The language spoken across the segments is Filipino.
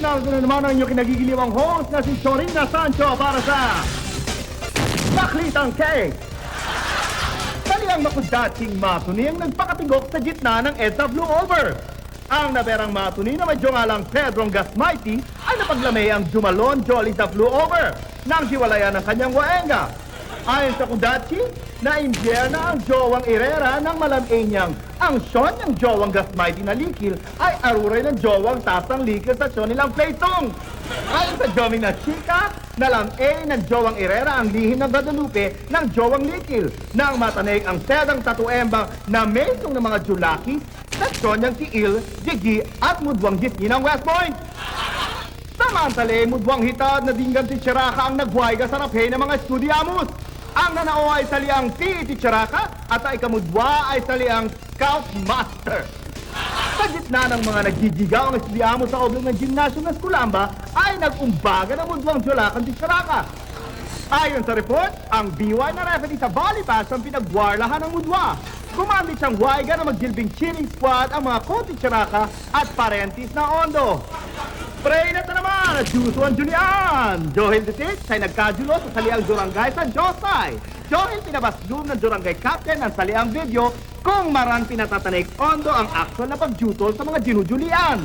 Narito na naman ang inyong kinagigiliwang host na si Chorina Sancho para sa Baklitang Cake. Kaliang makudating matuni ang nagpakatigok sa gitna ng EDSA Blue Over. Ang naberang matuni na medyo nga lang Pedrong Gasmighty ay napaglamay ang Jumalon Jolly sa Blue Over nang hiwalayan ng kanyang waenga. Ayon sa kudachi, na-imbier na ang jowang Irera ng malamay niyang ang Sean ng jowang Gasmighty na likil ay aruray ng jowang tasang likil sa Sean nilang Playtong. Ayon sa joming na chika, nalamay ng jowang Irera ang lihim ng Guadalupe ng jowang likil nang matanig ang sedang tatuembang na mesong ng mga Julaki sa Sean niyang si Il, Jiggy at Mudwang Jitni ng West Point. Samantala, mudwang hitad na dinggan si Chiraka ang nagwayga sa raphe ng mga Estudiamos. Ang nanao ay saliang si Chiraka at ang ikamudwa ay saliang Scoutmaster. Sa gitna ng mga nagjijigaw ang Estudiamos sa oblong ng gymnasium ng Esculamba ay nag-umbaga ng mudwang Jolakan si Chiraka. Ayon sa report, ang BY na referee sa volleyball ang pinagwarlahan ng mudwa. Gumamit siyang waiga na magsilbing cheering squad ang mga konti Chiraka at parentis na Ondo. Pray na naman at Jusuan Julian. Johel Detic ay nagkajulo sa saliang Durangay sa Josay. Johel pinabasdum ng Durangay Captain ang saliang video kung maran pinatatanig Ondo ang actual na pagjutol sa mga ginujulian.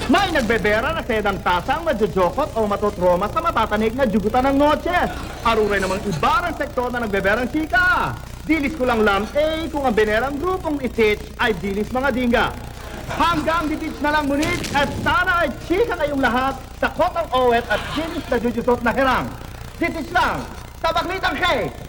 May nagbebera na sedang tasang madjojokot o matotroma sa matatanig na jugutan ng noches. Aruray namang iba ng sektor na nagbeberang chika. Dilis ko lang kung ang benerang grupong itich ay dilis mga dingga. Hanggang ditich na lang ngunit at sana ay chika kayong lahat sa kotang owet at dilis na jujusot na hirang. Ditich lang sa Baklitang Cake!